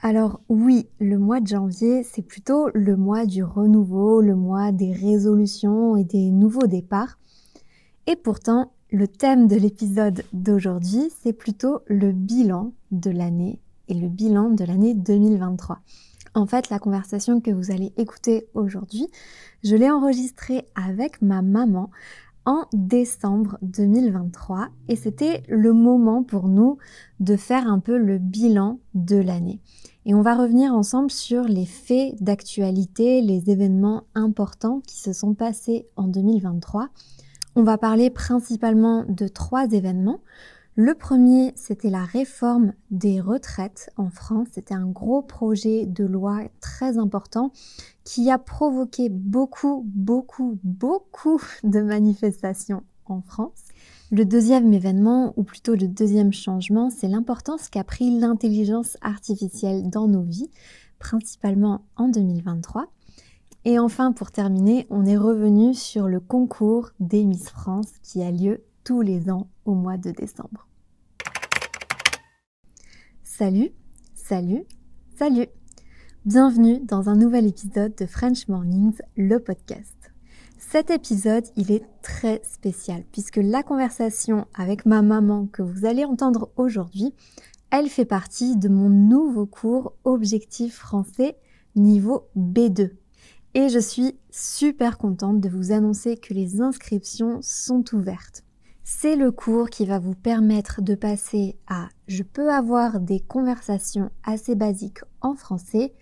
Alors oui, le mois de janvier, c'est plutôt le mois du renouveau, le mois des résolutions et des nouveaux départs. Et pourtant, le thème de l'épisode d'aujourd'hui, c'est plutôt le bilan de l'année et le bilan de l'année 2023. En fait, la conversation que vous allez écouter aujourd'hui, je l'ai enregistrée avec ma maman en décembre 2023 et c'était le moment pour nous de faire un peu le bilan de l'année. Et on va revenir ensemble sur les faits d'actualité, les événements importants qui se sont passés en 2023. On va parler principalement de 3 événements. Le premier, c'était la réforme des retraites en France. C'était un gros projet de loi très important qui a provoqué beaucoup de manifestations en France. Le deuxième événement, ou plutôt le deuxième changement, c'est l'importance qu'a pris l'intelligence artificielle dans nos vies, principalement en 2023. Et enfin, pour terminer, on est revenu sur le concours des Miss France qui a lieu tous les ans au mois de décembre. Salut. Bienvenue dans un nouvel épisode de French Mornings, le podcast. Cet épisode, il est très spécial puisque la conversation avec ma maman que vous allez entendre aujourd'hui, elle fait partie de mon nouveau cours Objectif français niveau B2. Et je suis super contente de vous annoncer que les inscriptions sont ouvertes. C'est le cours qui va vous permettre de passer à « je peux avoir des conversations assez basiques en français »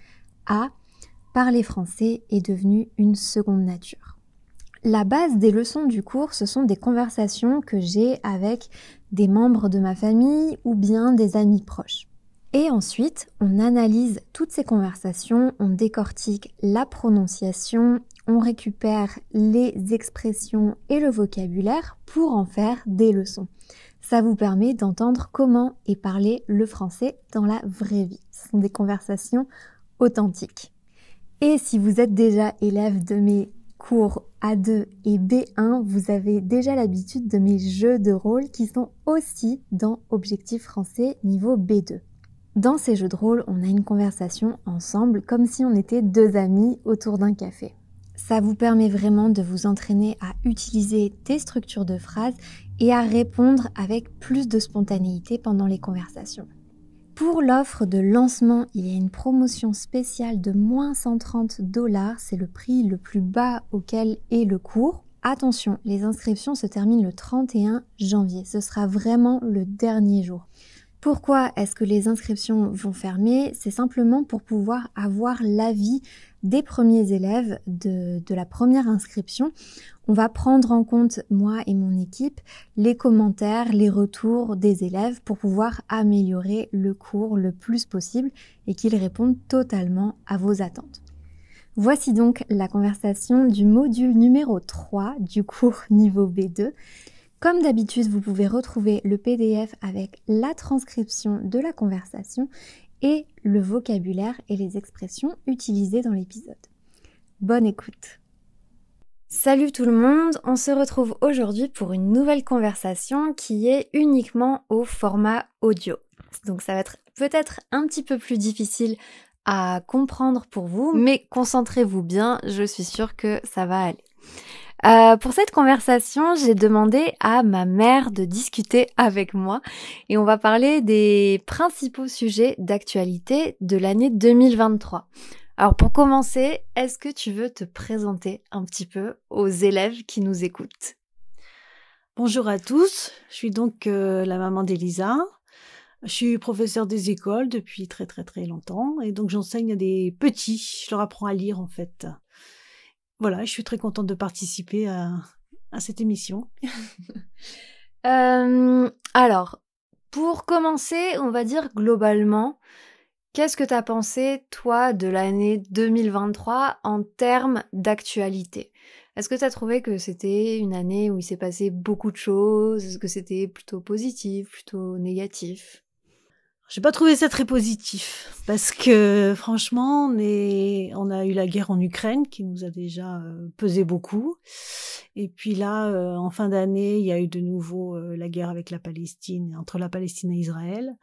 à « parler français est devenu une seconde nature ». La base des leçons du cours, ce sont des conversations que j'ai avec des membres de ma famille ou bien des amis proches. Et ensuite, on analyse toutes ces conversations, on décortique la prononciation, on récupère les expressions et le vocabulaire pour en faire des leçons. Ça vous permet d'entendre comment est parlé le français dans la vraie vie. Ce sont des conversations authentiques. Et si vous êtes déjà élève de mes cours A2 et B1, vous avez déjà l'habitude de mes jeux de rôle qui sont aussi dans Objectif français niveau B2. Dans ces jeux de rôle, on a une conversation ensemble comme si on était 2 amis autour d'un café. Ça vous permet vraiment de vous entraîner à utiliser des structures de phrases et à répondre avec plus de spontanéité pendant les conversations. Pour l'offre de lancement, il y a une promotion spéciale de moins $130, c'est le prix le plus bas auquel est le cours. Attention, les inscriptions se terminent le 31 janvier, ce sera vraiment le dernier jour. Pourquoi est-ce que les inscriptions vont fermer? C'est simplement pour pouvoir avoir l'avis des premiers élèves de la première inscription. On va prendre en compte, moi et mon équipe, les commentaires, les retours des élèves pour pouvoir améliorer le cours le plus possible et qu'ils répondent totalement à vos attentes. Voici donc la conversation du module numéro 3 du cours niveau B2. Comme d'habitude, vous pouvez retrouver le PDF avec la transcription de la conversation et le vocabulaire et les expressions utilisées dans l'épisode. Bonne écoute! Salut tout le monde, on se retrouve aujourd'hui pour une nouvelle conversation qui est uniquement au format audio. Donc ça va être peut-être un petit peu plus difficile à comprendre pour vous, mais concentrez-vous bien, je suis sûre que ça va aller. Pour cette conversation, j'ai demandé à ma mère de discuter avec moi et on va parler des principaux sujets d'actualité de l'année 2023. Alors pour commencer, est-ce que tu veux te présenter un petit peu aux élèves qui nous écoutent? Bonjour à tous, je suis donc la maman d'Elisa. Je suis professeure des écoles depuis très longtemps et donc j'enseigne à des petits, je leur apprends à lire en fait. Voilà, je suis très contente de participer à cette émission. Alors, pour commencer, on va dire globalement, qu'est-ce que tu as pensé, toi, de l'année 2023 en termes d'actualité? Est-ce que tu as trouvé que c'était une année où il s'est passé beaucoup de choses? Est-ce que c'était plutôt positif, plutôt négatif? J'ai pas trouvé ça très positif parce que franchement, on a eu la guerre en Ukraine qui nous a déjà pesé beaucoup. Et puis là, en fin d'année, il y a eu de nouveau la guerre avec la Palestine, entre la Palestine et Israël.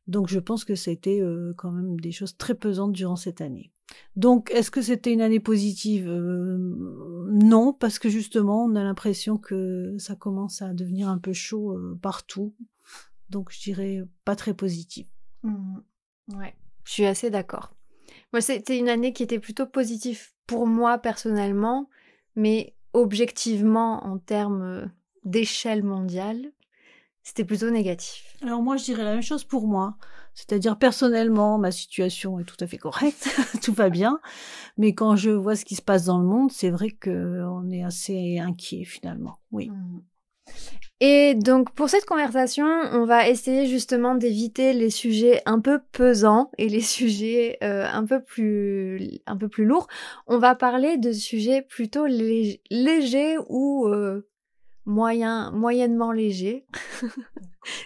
Donc je pense que ça a été quand même des choses très pesantes durant cette année. Donc est-ce que c'était une année positive? Non, parce que justement on a l'impression que ça commence à devenir un peu chaud partout. Donc je dirais pas très positive. Ouais, je suis assez d'accord. Moi, c'était une année qui était plutôt positive pour moi personnellement, mais objectivement, en termes d'échelle mondiale, c'était plutôt négatif. Alors moi, je dirais la même chose pour moi. C'est-à-dire, personnellement, ma situation est tout à fait correcte, tout va bien. Mais quand je vois ce qui se passe dans le monde, c'est vrai qu'on est assez inquiet finalement, oui. Et donc pour cette conversation, on va essayer justement d'éviter les sujets un peu pesants et les sujets un peu plus lourds. On va parler de sujets plutôt légers ou moyennement légers.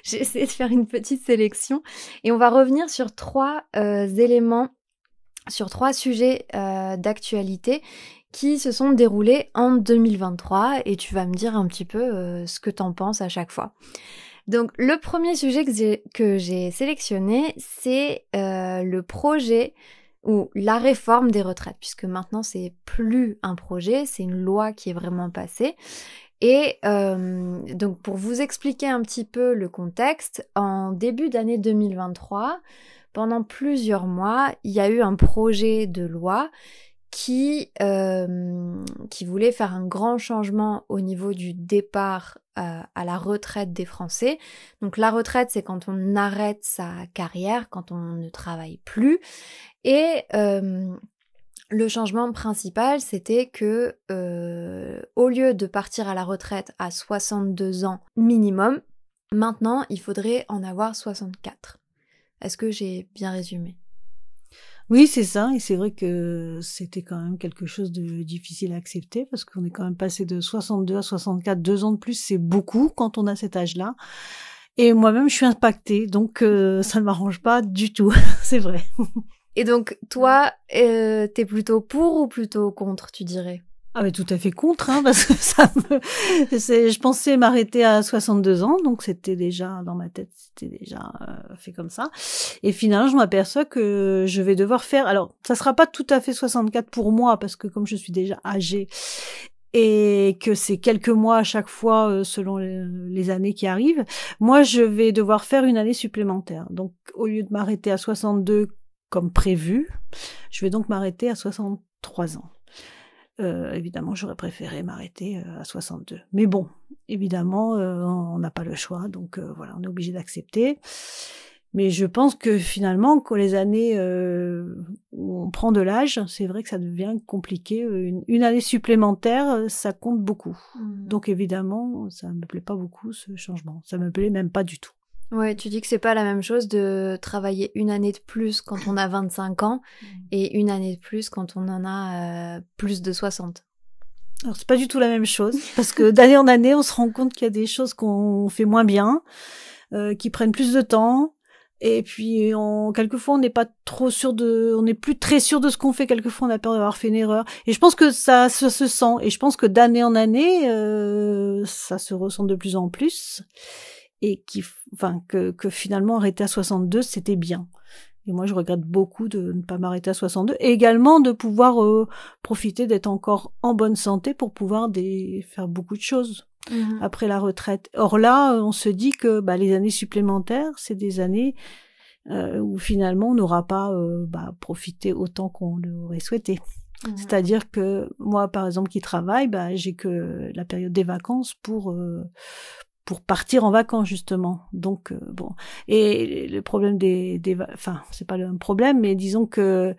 J'ai essayé de faire une petite sélection et on va revenir sur trois éléments, sur trois sujets d'actualité qui se sont déroulés en 2023 et tu vas me dire un petit peu ce que t'en penses à chaque fois. Donc le premier sujet que j'ai sélectionné, c'est le projet ou la réforme des retraites, puisque maintenant c'est plus un projet, c'est une loi qui est vraiment passée. Et donc pour vous expliquer un petit peu le contexte, en début d'année 2023, pendant plusieurs mois, il y a eu un projet de loi qui voulait faire un grand changement au niveau du départ à la retraite des Français. Donc la retraite, c'est quand on arrête sa carrière, quand on ne travaille plus. Et le changement principal, c'était que au lieu de partir à la retraite à 62 ans minimum, maintenant, il faudrait en avoir 64. Est-ce que j'ai bien résumé ? Oui, c'est ça, et c'est vrai que c'était quand même quelque chose de difficile à accepter, parce qu'on est quand même passé de 62 à 64, 2 ans de plus, c'est beaucoup quand on a cet âge-là. Et moi-même, je suis impactée, donc ça ne m'arrange pas du tout, c'est vrai. Et donc, toi, t'es plutôt pour ou plutôt contre, tu dirais ? Ah mais tout à fait contre, hein, parce que je pensais m'arrêter à 62 ans, donc c'était déjà, dans ma tête, c'était déjà fait comme ça. Et finalement, je m'aperçois que je vais devoir faire, alors, ça sera pas tout à fait 64 pour moi, parce que comme je suis déjà âgée, et que c'est quelques mois à chaque fois, selon les années qui arrivent, moi, je vais devoir faire une année supplémentaire. Donc, au lieu de m'arrêter à 62 comme prévu, je vais donc m'arrêter à 63 ans. Évidemment, j'aurais préféré m'arrêter à 62. Mais bon, évidemment, on n'a pas le choix, donc voilà, on est obligé d'accepter. Mais je pense que finalement, quand les années où on prend de l'âge, c'est vrai que ça devient compliqué. Une année supplémentaire, ça compte beaucoup. Donc évidemment, ça me plaît pas beaucoup ce changement. Ça me plaît même pas du tout. Ouais, tu dis que c'est pas la même chose de travailler une année de plus quand on a 25 ans et une année de plus quand on en a plus de 60. Alors c'est pas du tout la même chose, parce que d'année en année, on se rend compte qu'il y a des choses qu'on fait moins bien, qui prennent plus de temps, et puis quelquefois on n'est pas trop sûr on n'est plus très sûr de ce qu'on fait, quelquefois on a peur d'avoir fait une erreur, et je pense que ça se sent, et je pense que d'année en année, ça se ressent de plus en plus. Et que finalement arrêter à 62, c'était bien. Et moi, je regrette beaucoup de ne pas m'arrêter à 62. Et également de pouvoir profiter d'être encore en bonne santé pour pouvoir faire beaucoup de choses après la retraite. Or là, on se dit que les années supplémentaires, c'est des années où finalement on n'aura pas profité autant qu'on l'aurait souhaité. C'est-à-dire que moi, par exemple, qui travaille, j'ai que la période des vacances pour partir en vacances, justement. Donc bon, et le problème c'est pas le problème, mais disons que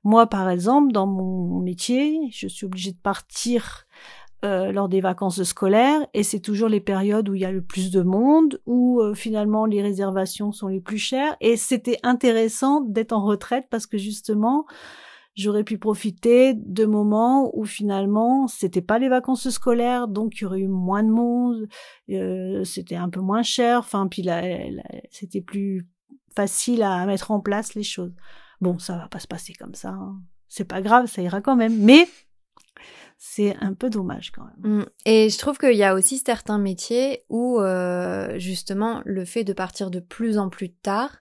moi, par exemple, dans mon métier, je suis obligée de partir lors des vacances scolaires, et c'est toujours les périodes où il y a le plus de monde, où finalement les réservations sont les plus chères, et c'était intéressant d'être en retraite parce que justement j'aurais pu profiter de moments où finalement c'était pas les vacances scolaires, donc il y aurait eu moins de monde, c'était un peu moins cher, puis c'était plus facile à mettre en place les choses. Bon, ça va pas se passer comme ça, hein. C'est pas grave, ça ira quand même, mais c'est un peu dommage quand même. Et je trouve qu'il y a aussi certains métiers où justement le fait de partir de plus en plus tard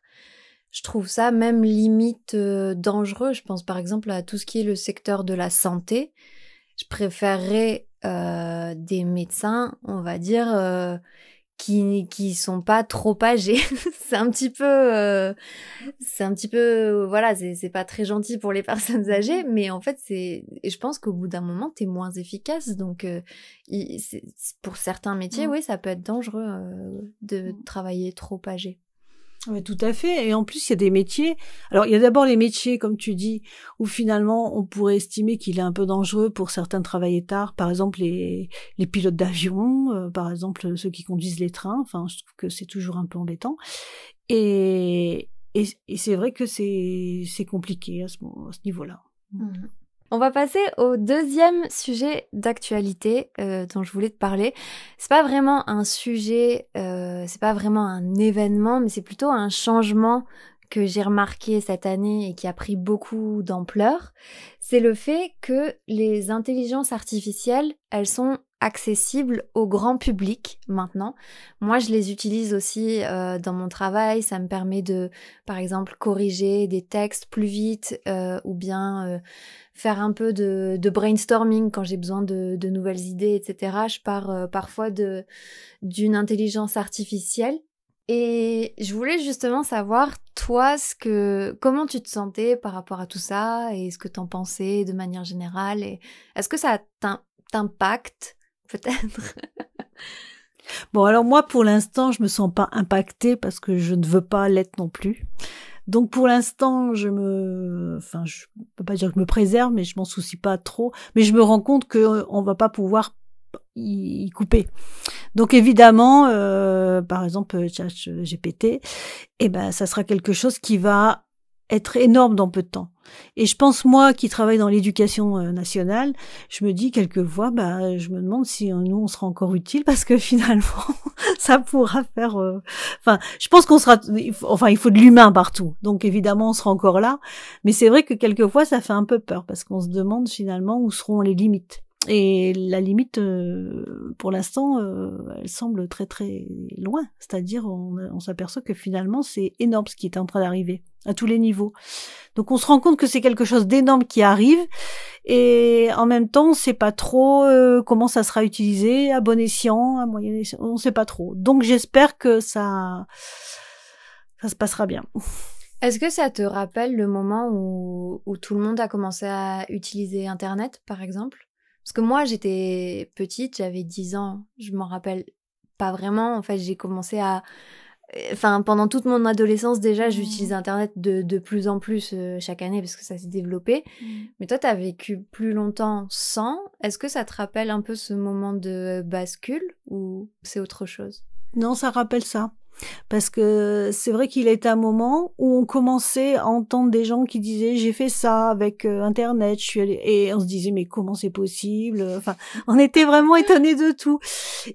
je trouve ça même limite dangereux. Je pense par exemple à tout ce qui est le secteur de la santé. Je préférerais des médecins, on va dire, qui sont pas trop âgés. c'est un petit peu voilà, c'est pas très gentil pour les personnes âgées, mais en fait et je pense qu'au bout d'un moment t'es moins efficace, donc pour certains métiers, oui, ça peut être dangereux de travailler trop âgé. Oui, tout à fait. Et en plus, il y a des métiers. Alors, il y a d'abord les métiers, comme tu dis, où finalement, on pourrait estimer qu'il est un peu dangereux pour certains de travailler tard. Par exemple, les pilotes d'avion, par exemple, ceux qui conduisent les trains. Enfin, je trouve que c'est toujours un peu embêtant. Et c'est vrai que c'est compliqué à ce niveau-là. Mmh. On va passer au deuxième sujet d'actualité dont je voulais te parler. C'est pas vraiment un sujet, c'est pas vraiment un événement, mais c'est plutôt un changement que j'ai remarqué cette année et qui a pris beaucoup d'ampleur. C'est le fait que les intelligences artificielles, elles sont accessibles au grand public maintenant. Moi, je les utilise aussi dans mon travail. Ça me permet de, par exemple, corriger des textes plus vite ou bien faire un peu de brainstorming quand j'ai besoin de nouvelles idées, etc. Je pars parfois d'une intelligence artificielle. Et je voulais justement savoir, toi, comment tu te sentais par rapport à tout ça et ce que t'en pensais de manière générale. Et est-ce que ça t'impacte, peut-être? Bon, alors moi, pour l'instant, je me sens pas impactée parce que je ne veux pas l'être non plus. Donc pour l'instant, je peux pas dire que je me préserve, mais je m'en soucie pas trop. Mais je me rends compte que on va pas pouvoir y couper. Donc évidemment, par exemple, ChatGPT, ça sera quelque chose qui va être énorme dans peu de temps. Et je pense, moi, qui travaille dans l'éducation nationale, je me dis quelquefois, je me demande si nous, on sera encore utile, parce que finalement, ça pourra faire... je pense qu'on sera... il faut de l'humain partout. Donc évidemment, on sera encore là. Mais c'est vrai que quelquefois, ça fait un peu peur, parce qu'on se demande finalement où seront les limites. Et la limite, pour l'instant, elle semble très très loin. C'est-à-dire, on s'aperçoit que finalement, c'est énorme ce qui est en train d'arriver à tous les niveaux. Donc, on se rend compte que c'est quelque chose d'énorme qui arrive, et en même temps, on ne sait pas trop comment ça sera utilisé, à bon escient, à moyen escient, on ne sait pas trop. Donc, j'espère que ça se passera bien. Est-ce que ça te rappelle le moment où tout le monde a commencé à utiliser Internet, par exemple ? Parce que moi, j'étais petite, j'avais 10 ans, je m'en rappelle pas vraiment. En fait, j'ai commencé pendant toute mon adolescence, déjà, j'utilisais Internet de plus en plus chaque année parce que ça s'est développé. Mais toi, t'as vécu plus longtemps sans. Est-ce que ça te rappelle un peu ce moment de bascule ou c'est autre chose ? Non, ça rappelle ça. Parce que c'est vrai qu'il a été un moment où on commençait à entendre des gens qui disaient j'ai fait ça avec Internet, je suis allée, et on se disait mais comment c'est possible, on était vraiment étonnés de tout.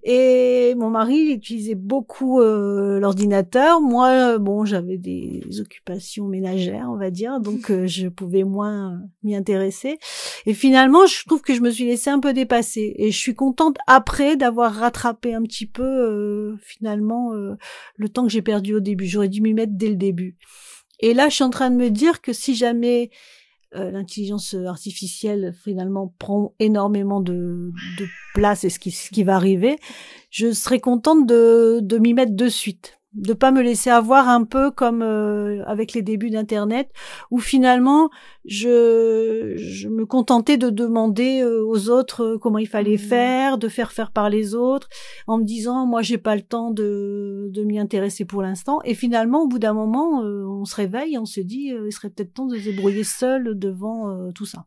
Et mon mari, il utilisait beaucoup l'ordinateur. Moi, j'avais des occupations ménagères, on va dire, donc je pouvais moins m'y intéresser. Et finalement, je trouve que je me suis laissée un peu dépasser, et je suis contente après d'avoir rattrapé un petit peu finalement le temps que j'ai perdu au début. J'aurais dû m'y mettre dès le début. Et là, je suis en train de me dire que si jamais l'intelligence artificielle finalement prend énormément de place, et ce qui va arriver, je serais contente de m'y mettre de suite. De pas me laisser avoir un peu comme avec les débuts d'Internet, où finalement je me contentais de demander aux autres comment il fallait faire, de faire par les autres, en me disant moi j'ai pas le temps de m'y intéresser pour l'instant. Et finalement, au bout d'un moment, on se réveille et on se dit il serait peut-être temps de se débrouiller seul devant tout ça.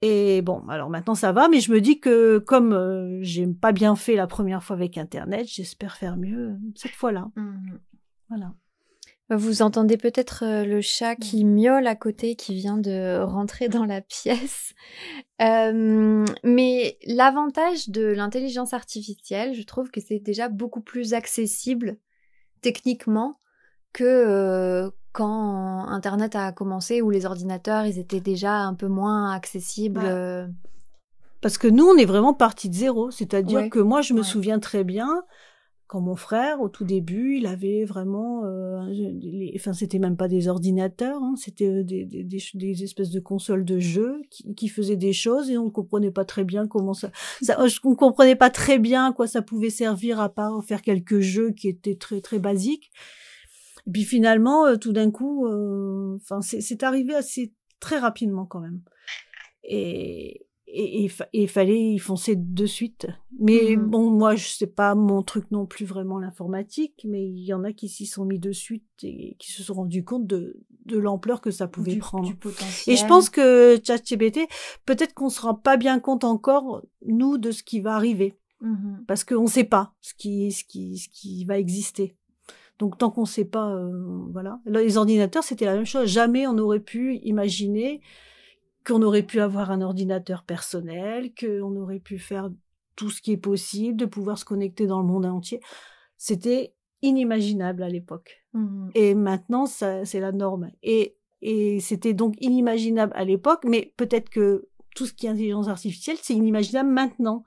Et bon, alors maintenant ça va, mais je me dis que comme j'ai pas bien fait la première fois avec Internet, j'espère faire mieux cette fois-là. Voilà. Vous entendez peut-être le chat qui miaule à côté, qui vient de rentrer dans la pièce. Mais l'avantage de l'intelligence artificielle, je trouve que c'est déjà beaucoup plus accessible techniquement que quand Internet a commencé, où les ordinateurs, ils étaient déjà un peu moins accessibles. Parce que nous, on est vraiment partis de zéro. C'est-à-dire que moi, je me souviens très bien, Quand mon frère, au tout début, il avait vraiment, c'était même pas des ordinateurs, hein, c'était des espèces de consoles de jeux qui faisaient des choses et on comprenait pas très bien comment on comprenait pas très bien à quoi ça pouvait servir à part faire quelques jeux qui étaient très très basiques. Et puis finalement, tout d'un coup, c'est arrivé assez très rapidement quand même. Et il fallait y foncer de suite. Mais bon, moi, je sais pas mon truc non plus vraiment l'informatique, mais il y en a qui s'y sont mis de suite et qui se sont rendus compte de l'ampleur que ça pouvait prendre. Du potentiel. Et je pense que ChatGPT, peut-être qu'on se rend pas bien compte encore, nous, de ce qui va arriver. Parce qu'on sait pas ce qui va exister. Donc, tant qu'on sait pas, voilà. Les ordinateurs, c'était la même chose. Jamais on aurait pu imaginer qu'on aurait pu avoir un ordinateur personnel, qu'on aurait pu faire tout ce qui est possible, de pouvoir se connecter dans le monde entier. C'était inimaginable à l'époque. Et maintenant, c'est la norme. Et c'était donc inimaginable à l'époque, mais peut-être que tout ce qui est intelligence artificielle, c'est inimaginable maintenant.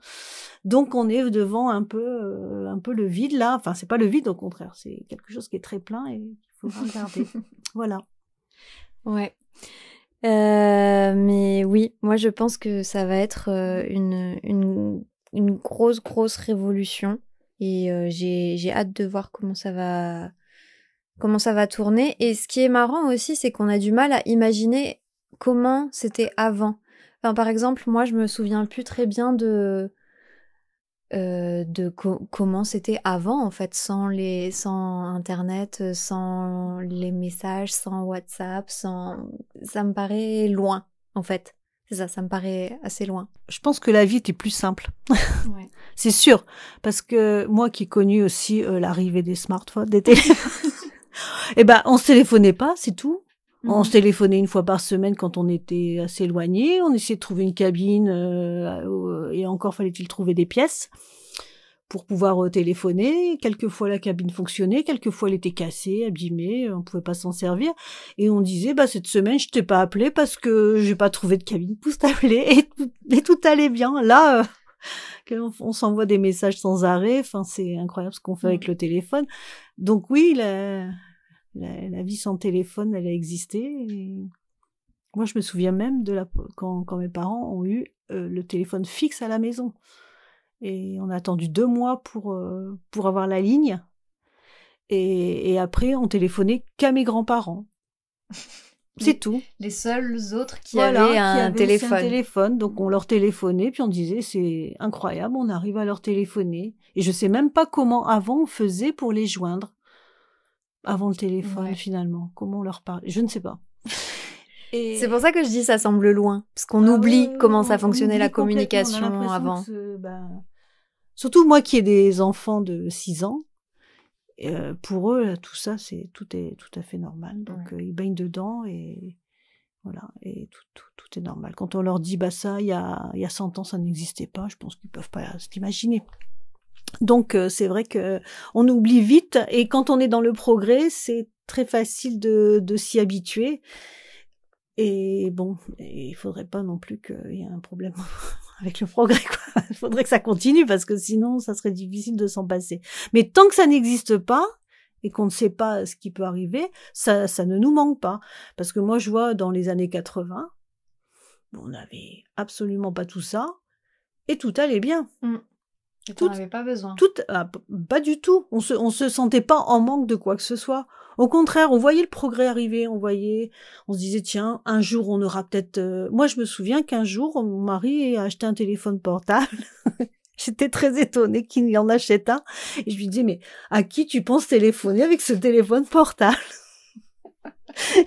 Donc, on est devant un peu le vide, là. Enfin, c'est pas le vide, au contraire. C'est quelque chose qui est très plein et il faudra regarder. Voilà. Ouais. Mais oui, moi je pense que ça va être une grosse révolution et j'ai hâte de voir comment ça va tourner. Et ce qui est marrant aussi, c'est qu'on a du mal à imaginer comment c'était avant. Enfin, par exemple, moi je me souviens plus très bien de comment c'était avant en fait, sans internet, sans les messages, sans WhatsApp, ça me paraît loin en fait. C'est ça me paraît assez loin. Je pense que la vie était plus simple. Ouais. C'est sûr, parce que moi qui ai connu aussi l'arrivée des smartphones, des téléphones, on se téléphonait pas, c'est tout. On se téléphonait une fois par semaine quand on était assez éloigné. On essayait de trouver une cabine et encore fallait-il trouver des pièces pour pouvoir téléphoner. Quelquefois la cabine fonctionnait, quelquefois elle était cassée, abîmée, on pouvait pas s'en servir. Et on disait cette semaine je t'ai pas appelé parce que j'ai pas trouvé de cabine pour t'appeler et tout allait bien. Là, on s'envoie des messages sans arrêt. Enfin, c'est incroyable ce qu'on fait avec le téléphone. Donc oui, la vie sans téléphone, elle a existé. Et moi, je me souviens même quand mes parents ont eu le téléphone fixe à la maison. Et on a attendu 2 mois pour avoir la ligne. Et après, on téléphonait qu'à mes grands-parents. C'est tout. Les seuls autres qui avaient un téléphone. Donc on leur téléphonait, puis on disait c'est incroyable, on arrive à leur téléphoner. Et je sais même pas comment avant on faisait pour les joindre. Avant le téléphone, finalement. Comment on leur parlait. Je ne sais pas. Et c'est pour ça que je dis ça semble loin. Parce qu'on oublie comment ça fonctionnait la communication avant. Surtout moi qui ai des enfants de 6 ans. Pour eux, tout ça, tout est tout à fait normal. Donc, ils baignent dedans et voilà. Et tout est normal. Quand on leur dit, ça, il y a 100 ans, ça n'existait pas, je pense qu'ils peuvent pas s'imaginer. Donc c'est vrai que on oublie vite et quand on est dans le progrès, c'est très facile de s'y habituer. Et bon, il faudrait pas non plus qu'il y ait un problème avec le progrès, quoi. Il faudrait que ça continue parce que sinon ça serait difficile de s'en passer. Mais tant que ça n'existe pas et qu'on ne sait pas ce qui peut arriver, ça ne nous manque pas. Parce que moi je vois dans les années 80, on n'avait absolument pas tout ça et tout allait bien. Et t'en avais pas besoin. Pas du tout. On se sentait pas en manque de quoi que ce soit. Au contraire, on voyait le progrès arriver, on se disait tiens, un jour on aura peut-être. Moi, je me souviens qu'un jour mon mari a acheté un téléphone portable. J'étais très étonnée qu'il en achète un. Et je lui disais mais à qui tu penses téléphoner avec ce téléphone portable?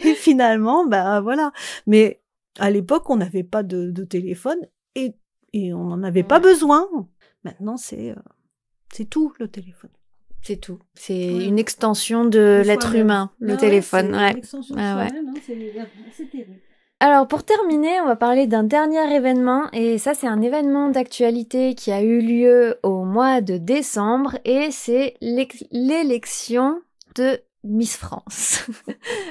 Et finalement, voilà. Mais à l'époque, on n'avait pas de téléphone et on n'en avait pas besoin. Maintenant, c'est tout, le téléphone. C'est tout. C'est une extension de l'être humain, le téléphone. C'est une extension de soi-même, c'est terrible. Alors, pour terminer, on va parler d'un dernier événement. Et ça, c'est un événement d'actualité qui a eu lieu au mois de décembre. Et c'est l'élection de Miss France.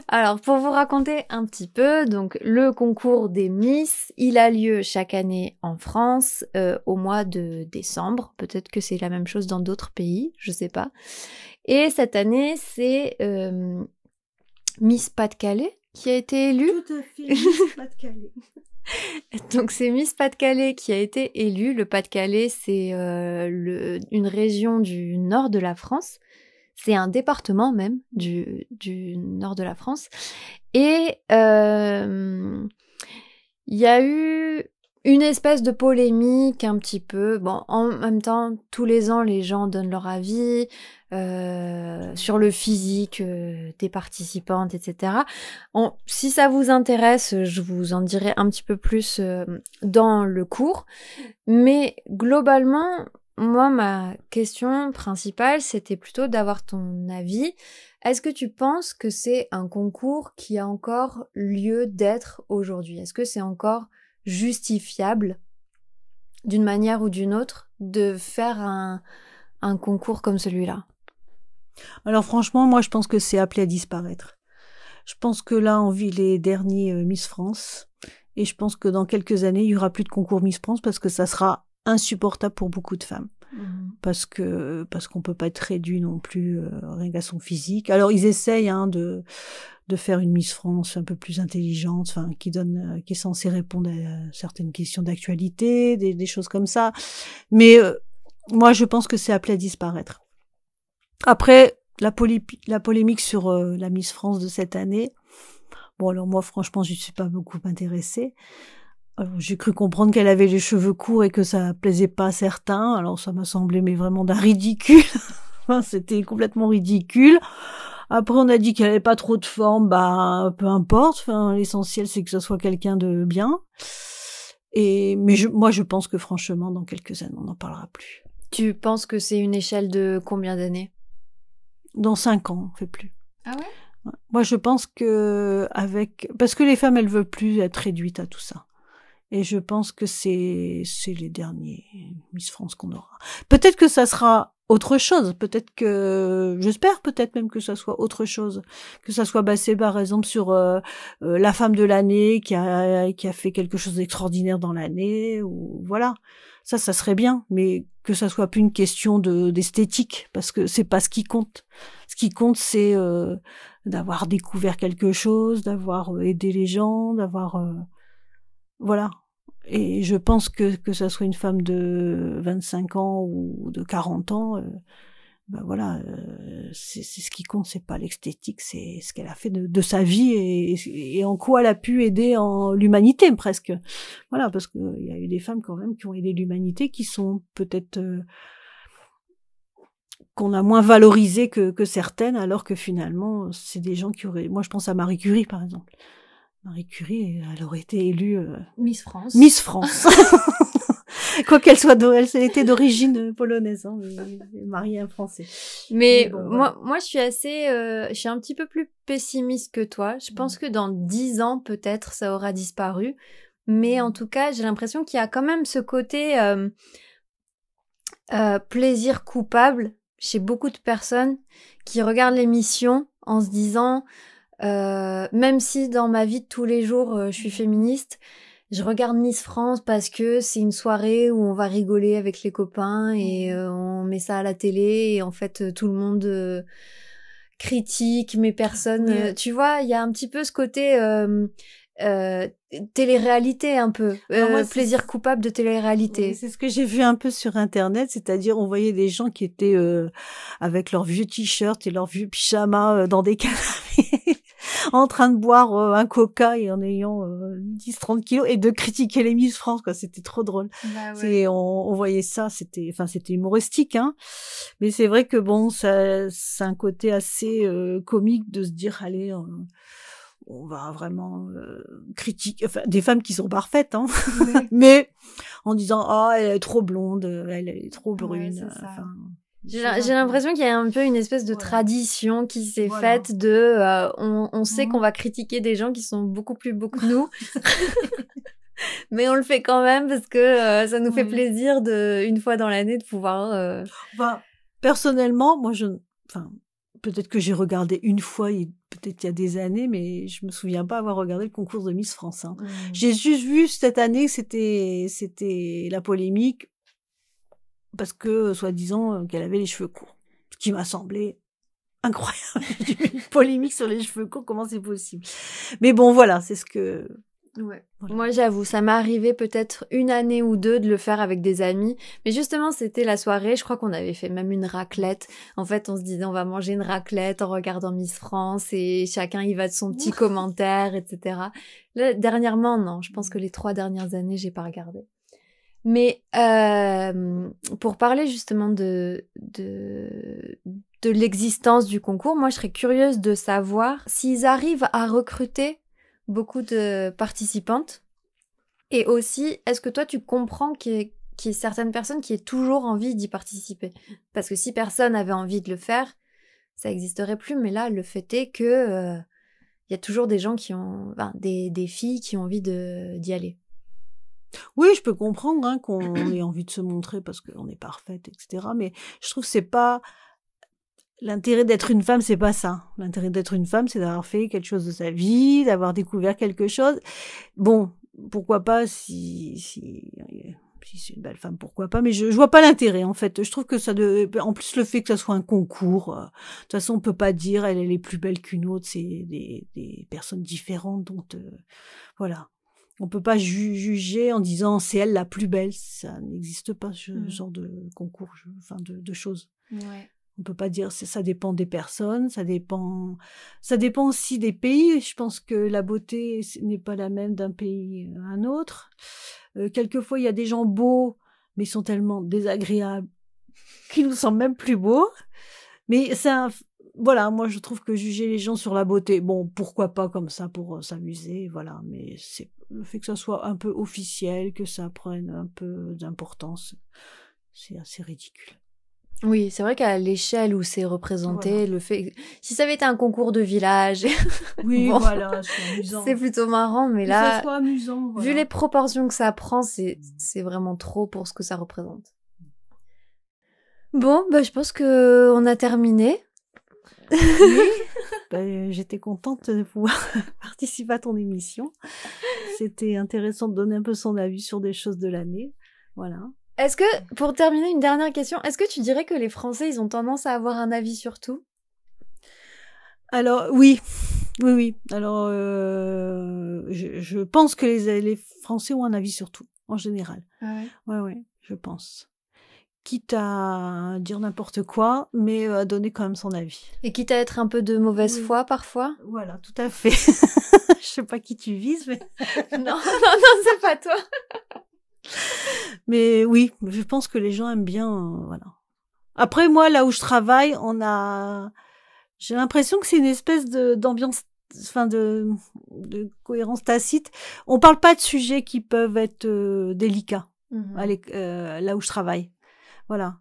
Alors, pour vous raconter un petit peu, donc le concours des Miss, il a lieu chaque année en France au mois de décembre. Peut-être que c'est la même chose dans d'autres pays, je sais pas. Et cette année, c'est Miss Pas-de-Calais qui a été élue. Tout à fait, Miss Pas-de-Calais. Donc c'est Miss Pas-de-Calais qui a été élue. Le Pas-de-Calais, c'est une région du nord de la France. C'est un département même du nord de la France. Et il y a eu une espèce de polémique un petit peu. Bon, en même temps, tous les ans, les gens donnent leur avis sur le physique des participantes, etc. Si ça vous intéresse, je vous en dirai un petit peu plus dans le cours. Mais globalement, moi, ma question principale, c'était plutôt d'avoir ton avis. Est-ce que tu penses que c'est un concours qui a encore lieu d'être aujourd'hui? Est-ce que c'est encore justifiable, d'une manière ou d'une autre, de faire un concours comme celui-là? Alors franchement, moi je pense que c'est appelé à disparaître. Je pense que là, on vit les derniers Miss France. Et je pense que dans quelques années, il y aura plus de concours Miss France parce que ça sera insupportable pour beaucoup de femmes. Parce qu'on peut pas être réduit non plus rien qu'à son physique. Alors ils essayent de faire une Miss France un peu plus intelligente, enfin qui est censée répondre à certaines questions d'actualité, des choses comme ça. Mais moi je pense que c'est appelé à disparaître. Après la polémique sur la Miss France de cette année. Bon alors moi franchement je suis pas beaucoup intéressée. Alors, j'ai cru comprendre qu'elle avait les cheveux courts et que ça plaisait pas à certains. Alors ça m'a semblé mais vraiment d'un ridicule. Enfin, c'était complètement ridicule. Après on a dit qu'elle avait pas trop de forme, bah peu importe. Enfin l'essentiel c'est que ce soit quelqu'un de bien. Mais moi je pense que franchement dans quelques années on n'en parlera plus. Tu penses que c'est une échelle de combien d'années? Dans 5 ans, on fait plus. Ah ouais? Moi je pense que parce que les femmes elles veulent plus être réduites à tout ça. Et je pense que c'est les derniers Miss France qu'on aura. Peut-être que ça sera autre chose. J'espère peut-être même que ça soit autre chose. Que ça soit basé par exemple sur la femme de l'année qui a fait quelque chose d'extraordinaire dans l'année ou voilà. Ça serait bien, mais que ça soit plus une question d'esthétique parce que c'est pas ce qui compte. Ce qui compte c'est d'avoir découvert quelque chose, d'avoir aidé les gens, d'avoir voilà. Et je pense que ça soit une femme de 25 ans ou de 40 ans, ben voilà, c'est ce qui compte, c'est pas l'esthétique, c'est ce qu'elle a fait de sa vie et en quoi elle a pu aider l'humanité presque. Voilà, parce que il y a eu des femmes quand même qui ont aidé l'humanité, qui sont peut-être qu'on a moins valorisé que certaines, alors que finalement c'est des gens qui auraient. Moi, je pense à Marie Curie par exemple. Marie Curie, elle aurait été élue Miss France. Miss France. Quoi qu'elle soit, elle était d'origine polonaise, hein, mais mariée à un Français. Mais bon, moi, je suis je suis un petit peu plus pessimiste que toi. Je pense que dans 10 ans, peut-être, ça aura disparu. Mais en tout cas, j'ai l'impression qu'il y a quand même ce côté plaisir coupable chez beaucoup de personnes qui regardent l'émission en se disant... même si dans ma vie de tous les jours je suis féministe, je regarde Miss France parce que c'est une soirée où on va rigoler avec les copains et on met ça à la télé et en fait tout le monde critique mais personne tu vois, il y a un petit peu ce côté télé-réalité un peu, plaisir coupable de télé-réalité. C'est ce que j'ai vu un peu sur internet, c'est-à-dire on voyait des gens qui étaient avec leurs vieux t-shirts et leurs vieux pyjamas dans des canapés en train de boire un coca et en ayant 10-30 kilos et de critiquer les Miss France, quoi. C'était trop drôle. Bah ouais. On voyait ça, c'était humoristique, hein. Mais c'est vrai que bon, c'est un côté assez comique de se dire, allez, on va vraiment critiquer, enfin, des femmes qui sont parfaites, hein. Ouais. Mais en disant, oh, elle est trop blonde, elle est trop brune. Ouais, c'est ça. Enfin, j'ai l'impression qu'il y a un peu une espèce de tradition qui s'est faite de on sait qu'on va critiquer des gens qui sont beaucoup plus beaux que nous mais on le fait quand même parce que ça nous fait plaisir une fois dans l'année de pouvoir personnellement moi peut-être que j'ai regardé une fois, peut-être il y a des années, mais je me souviens pas avoir regardé le concours de Miss France. Hein. J'ai juste vu cette année que c'était la polémique parce que, soi-disant, qu'elle avait les cheveux courts. Ce qui m'a semblé incroyable. Une polémique sur les cheveux courts, comment c'est possible? Mais bon, voilà, c'est ce que... Ouais. Voilà. Moi, j'avoue, ça m'est arrivé peut-être 1 année ou 2 de le faire avec des amis. Mais justement, c'était la soirée. Je crois qu'on avait fait même une raclette. En fait, on se disait, on va manger une raclette en regardant Miss France et chacun y va de son petit commentaire, etc. Là, dernièrement, non. Je pense que les 3 dernières années, j'ai pas regardé. Mais pour parler justement de l'existence du concours, moi, je serais curieuse de savoir s'ils arrivent à recruter beaucoup de participantes. Et aussi, est-ce que toi, tu comprends qu'il y ait certaines personnes qui aient toujours envie d'y participer? Parce que si personne avait envie de le faire, ça n'existerait plus. Mais là, le fait est que y a toujours des gens qui ont... Enfin, des filles qui ont envie d'y aller. Oui, je peux comprendre hein, qu'on ait envie de se montrer parce qu'on est parfaite, etc. Mais je trouve que c'est pas... L'intérêt d'être une femme, c'est pas ça. L'intérêt d'être une femme, c'est d'avoir fait quelque chose de sa vie, d'avoir découvert quelque chose. Bon, pourquoi pas si c'est une belle femme, pourquoi pas, mais je vois pas l'intérêt, en fait. Je trouve que en plus, le fait que ça soit un concours, de toute façon, on peut pas dire elle est plus belle qu'une autre, c'est des personnes différentes, donc, voilà. On peut pas juger en disant c'est elle la plus belle, ça n'existe pas, ce genre de concours, de choses. Ouais. On peut pas dire, ça dépend des personnes, ça dépend aussi des pays. Je pense que la beauté n'est pas la même d'un pays à un autre. Quelquefois, il y a des gens beaux, mais ils sont tellement désagréables qu'ils nous semblent même plus beaux. Mais voilà, moi, je trouve que juger les gens sur la beauté, bon, pourquoi pas comme ça pour s'amuser, voilà. Mais c'est le fait que ça soit un peu officiel, que ça prenne un peu d'importance, c'est assez ridicule. Oui, c'est vrai qu'à l'échelle où c'est représenté, voilà. Le fait... Si ça avait été un concours de village... Oui, bon, voilà, c'est amusant. C'est plutôt marrant, mais là... Que ça soit amusant, voilà. Vu les proportions que ça prend, c'est vraiment trop pour ce que ça représente. Bon, bah, je pense qu'on a terminé. Oui, j'étais contente de pouvoir participer à ton émission. C'était intéressant de donner un peu son avis sur des choses de l'année. Voilà. Est-ce que, pour terminer, une dernière question, est-ce que tu dirais que les Français, ils ont tendance à avoir un avis sur tout? Alors, oui. Alors, je pense que les Français ont un avis sur tout, en général. Ah ouais? Ouais, je pense. Quitte à dire n'importe quoi, mais à donner quand même son avis. Et quitte à être un peu de mauvaise foi, parfois? Voilà, tout à fait. Je sais pas qui tu vises, mais... Non, c'est pas toi. Mais oui, je pense que les gens aiment bien, voilà. Après, moi, là où je travaille, j'ai l'impression que c'est une espèce d'ambiance, de cohérence tacite. On parle pas de sujets qui peuvent être délicats, là où je travaille. Voilà.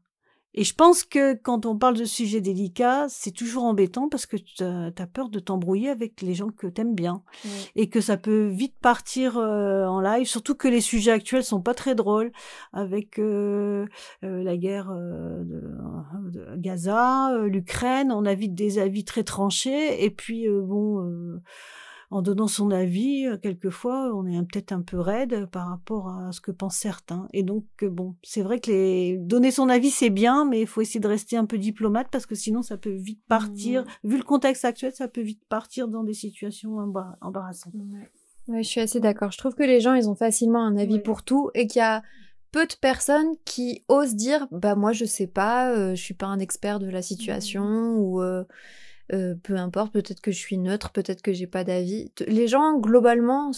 Et je pense que quand on parle de sujets délicats, c'est toujours embêtant parce que t'as peur de t'embrouiller avec les gens que t'aimes bien. Oui. Et que ça peut vite partir en live, surtout que les sujets actuels sont pas très drôles avec la guerre de Gaza, l'Ukraine. On a vite des avis très tranchés et puis en donnant son avis, quelquefois, on est peut-être un peu raide par rapport à ce que pensent certains. Et donc, bon, c'est vrai que donner son avis, c'est bien, mais il faut essayer de rester un peu diplomate parce que sinon, ça peut vite partir. Vu le contexte actuel, ça peut vite partir dans des situations embarrassantes. Ouais, je suis assez d'accord. Je trouve que les gens, ils ont facilement un avis pour tout et qu'il y a peu de personnes qui osent dire, bah moi, je sais pas, je suis pas un expert de la situation ou... peu importe, peut-être que je suis neutre, peut-être que j'ai pas d'avis. Les gens, globalement,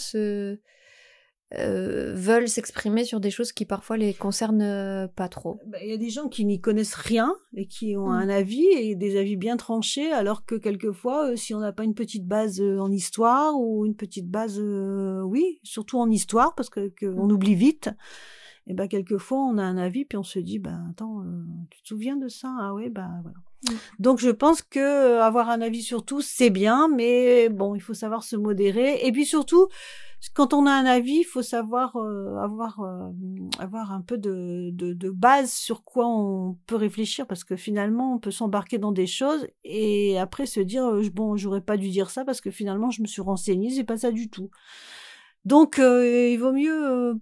veulent s'exprimer sur des choses qui parfois les concernent pas trop. Il y a des gens qui n'y connaissent rien et qui ont un avis et des avis bien tranchés, alors que quelquefois, si on n'a pas une petite base en histoire ou une petite base, surtout en histoire, parce que on oublie vite, et quelquefois on a un avis puis on se dit, attends, tu te souviens de ça? Ah ouais, voilà. Donc je pense que avoir un avis sur tout, c'est bien, mais bon, il faut savoir se modérer. Et puis surtout, Quand on a un avis, il faut savoir avoir un peu de base sur quoi on peut réfléchir, parce que finalement, on peut s'embarquer dans des choses et après se dire bon, j'aurais pas dû dire ça parce que finalement, je me suis renseignée, c'est pas ça du tout. Donc, il vaut mieux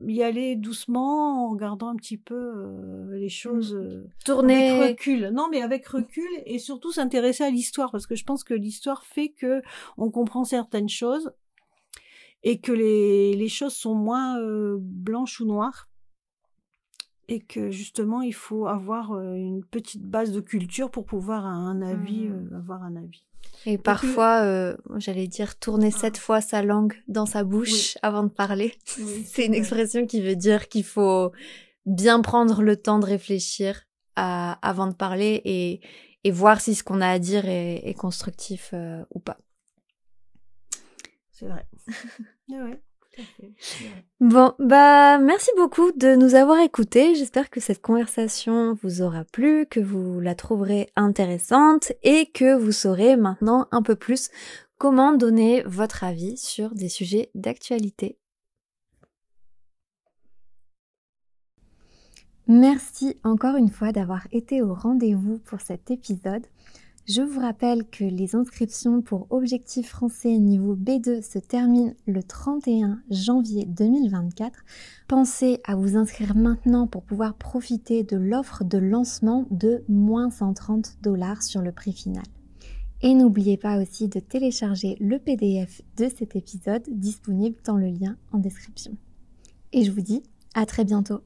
y aller doucement en regardant un petit peu les choses avec recul. Non, mais avec recul et surtout s'intéresser à l'histoire, parce que je pense que l'histoire fait que on comprend certaines choses et que les choses sont moins blanches ou noires, et que justement il faut avoir une petite base de culture pour pouvoir avoir un avis. Et parfois, j'allais dire tourner 7 fois sa langue dans sa bouche avant de parler. Oui, c'est une expression qui veut dire qu'il faut bien prendre le temps de réfléchir avant de parler et voir si ce qu'on a à dire est constructif ou pas. C'est vrai. Ouais. Tout à fait. Bon, merci beaucoup de nous avoir écoutés. J'espère que cette conversation vous aura plu, que vous la trouverez intéressante et que vous saurez maintenant un peu plus comment donner votre avis sur des sujets d'actualité. Merci encore une fois d'avoir été au rendez-vous pour cet épisode. Je vous rappelle que les inscriptions pour Objectif Français niveau B2 se terminent le 31 janvier 2024. Pensez à vous inscrire maintenant pour pouvoir profiter de l'offre de lancement de moins $130 sur le prix final. Et n'oubliez pas aussi de télécharger le PDF de cet épisode disponible dans le lien en description. Et je vous dis à très bientôt.